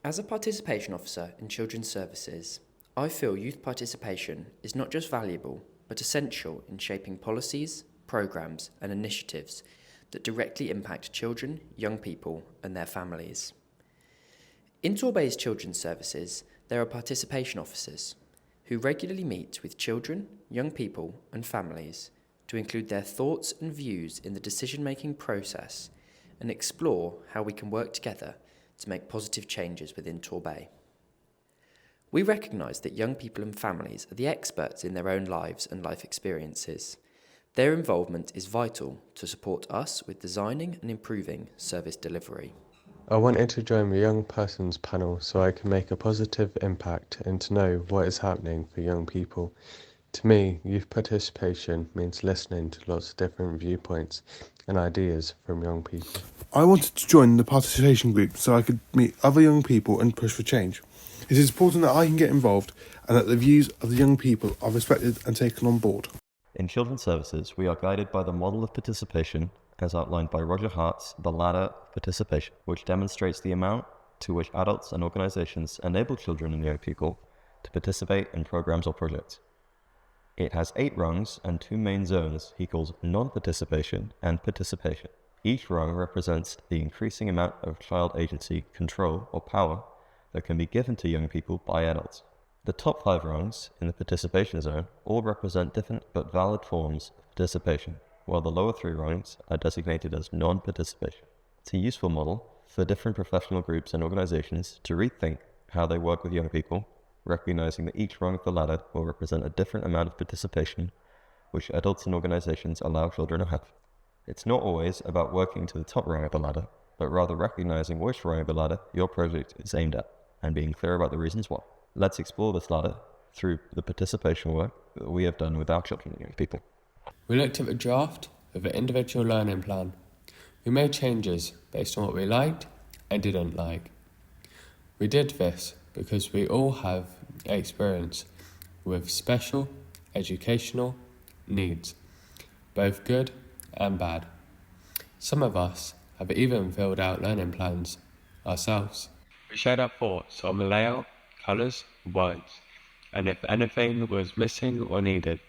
As a participation officer in children's services, I feel youth participation is not just valuable, but essential in shaping policies, programmes and initiatives that directly impact children, young people and their families. In Torbay's children's services, there are participation officers who regularly meet with children, young people and families to include their thoughts and views in the decision-making process and explore how we can work together to make positive changes within Torbay. We recognise that young people and families are the experts in their own lives and life experiences. Their involvement is vital to support us with designing and improving service delivery. I wanted to join the young persons panel so I can make a positive impact and to know what is happening for young people. To me, youth participation means listening to lots of different viewpoints and ideas from young people. I wanted to join the participation group so I could meet other young people and push for change. It is important that I can get involved and that the views of the young people are respected and taken on board. In Children's Services, we are guided by the model of participation as outlined by Roger Hart's The Ladder of Participation, which demonstrates the amount to which adults and organisations enable children and young people to participate in programmes or projects. It has 8 rungs and 2 main zones he calls non-participation and participation. Each rung represents the increasing amount of child agency, control or power that can be given to young people by adults. The top 5 rungs in the participation zone all represent different but valid forms of participation, while the lower 3 rungs are designated as non-participation. It's a useful model for different professional groups and organizations to rethink how they work with young people, recognizing that each rung of the ladder will represent a different amount of participation which adults and organizations allow children to have. It's not always about working to the top rung of the ladder, but rather recognizing which rung of the ladder your project is aimed at and being clear about the reasons why. Let's explore this ladder through the participation work that we have done with our children and young people. We looked at the draft of the individual learning plan. We made changes based on what we liked and didn't like. We did this because we all have experience with special educational needs, both good and bad. Some of us have even filled out learning plans ourselves. We shared our thoughts on the layout, colours, words, and if anything was missing or needed.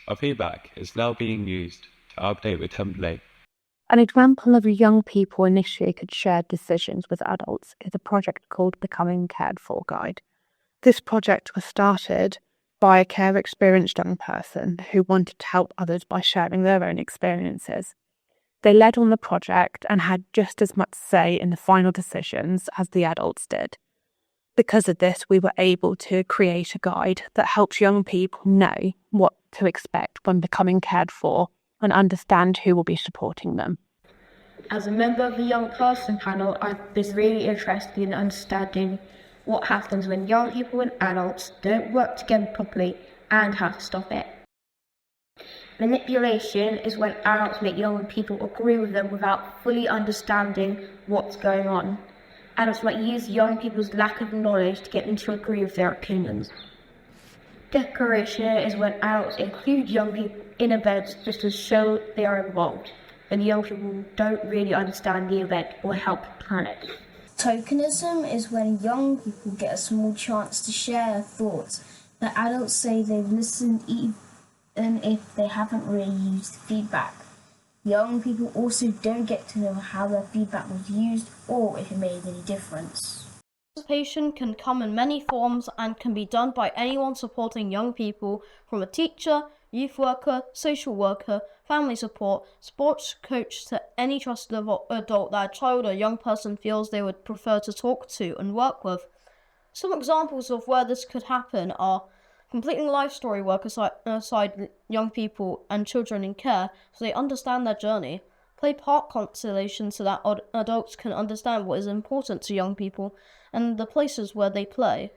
Our feedback is now being used to update the template. An example of a young people initiated shared decisions with adults is a project called Becoming Cared For Guide. This project was started by a care-experienced young person who wanted to help others by sharing their own experiences. They led on the project and had just as much say in the final decisions as the adults did. Because of this, we were able to create a guide that helps young people know what to expect when becoming cared for and understand who will be supporting them. As a member of the young person panel, I was really interested in understanding what happens when young people and adults don't work together properly and how to stop it. Manipulation is when adults make young people agree with them without fully understanding what's going on. Adults might use young people's lack of knowledge to get them to agree with their opinions. Decoration is when adults include young people in events just to show they are involved, and young people don't really understand the event or help plan it. Tokenism is when young people get a small chance to share their thoughts, but adults say they've listened even if they haven't really used feedback. Young people also don't get to know how their feedback was used or if it made any difference. Participation can come in many forms and can be done by anyone supporting young people, from a teacher, youth worker, social worker, family support, sports coach to any trusted adult that a child or young person feels they would prefer to talk to and work with. Some examples of where this could happen are completing life story work aside young people and children in care so they understand their journey, play part constellation so that adults can understand what is important to young people and the places where they play.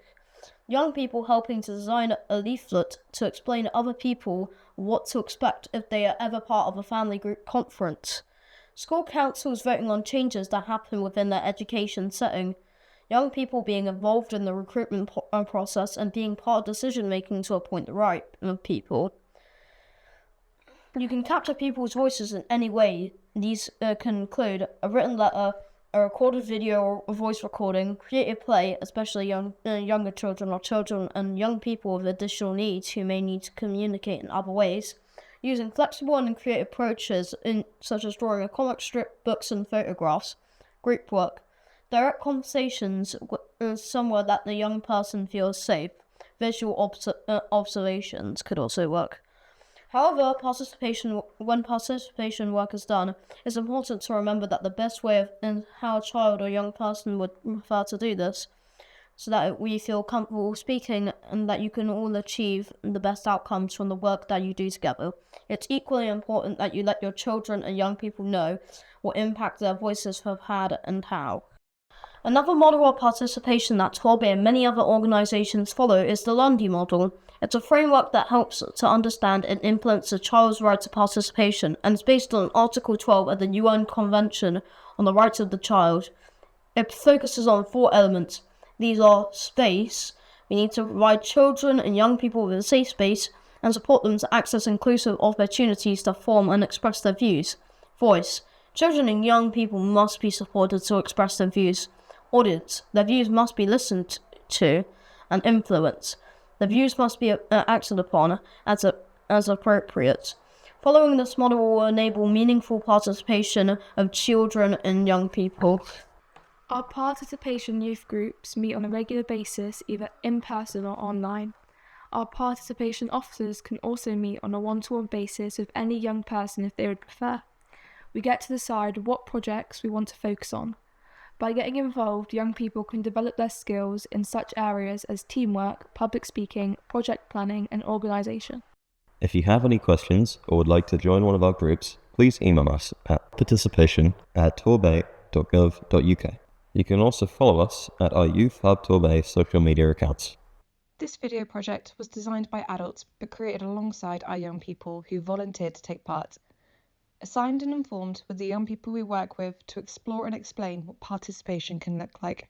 Young people helping to design a leaflet to explain to other people what to expect if they are ever part of a family group conference. School councils voting on changes that happen within their education setting. Young people being involved in the recruitment process and being part of decision making to appoint the right people. You can capture people's voices in any way. These can include a written letter, a recorded video or a voice recording, creative play, especially younger children or children and young people with additional needs who may need to communicate in other ways, using flexible and creative approaches such as drawing a comic strip, books and photographs, group work, direct conversations somewhere that the young person feels safe, visual observations could also work. However, when participation work is done, it's important to remember that the best way and how a child or young person would prefer to do this, so that we feel comfortable speaking and that you can all achieve the best outcomes from the work that you do together. It's equally important that you let your children and young people know what impact their voices have had and how. Another model of participation that Torbay and many other organisations follow is the Lundy model. It's a framework that helps to understand and influence a child's right to participation, and is based on Article 12 of the UN Convention on the Rights of the Child. It focuses on 4 elements. These are space. We need to provide children and young people with a safe space and support them to access inclusive opportunities to form and express their views. Voice. Children and young people must be supported to express their views. Audience. Their views must be listened to and influenced. The views must be acted upon as appropriate. Following this model will enable meaningful participation of children and young people. Our participation youth groups meet on a regular basis, either in person or online. Our participation officers can also meet on a one-to-one basis with any young person if they would prefer. We get to decide what projects we want to focus on. By getting involved, young people can develop their skills in such areas as teamwork, public speaking, project planning, and organisation. If you have any questions or would like to join one of our groups, please email us at participation@torbay.gov.uk. You can also follow us at our Youth Hub Torbay social media accounts. This video project was designed by adults but created alongside our young people who volunteered to take part. Assigned and informed with the young people we work with to explore and explain what participation can look like.